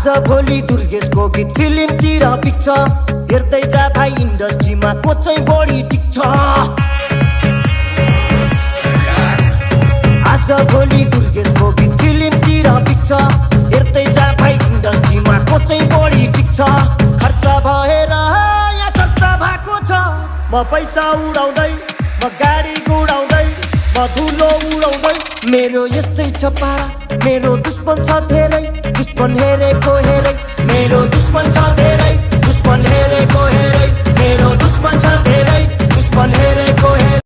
आज भोलि दुर्गेशको गीत फिल्मतिर पिक्छ हेर्दै जा भाइ इन्डस्ट्रीमा को चाहिँ बढी टिक्छ आज भोलि दुर्गेशको गीत फिल्मतिर पिक्छ हेर्दै जा भाइ इन्डस्ट्रीमा को चाहिँ बढी टिक्छ खर्च भएर यहाँ चर्चा भएको छ म पैसा उडाउँदै म गाडी गुडाउँदै म धुलो उडाउँदै मेरो यस्तै छ पारा मेरो दुश्मन छ धेरै दुश्मन हेरेको हेरै मेरो दुश्मन छ धेरै दुश्मन हेरेको हेरै मेरो दुश्मन छ धेरै दुश्मन हेरेको हेरै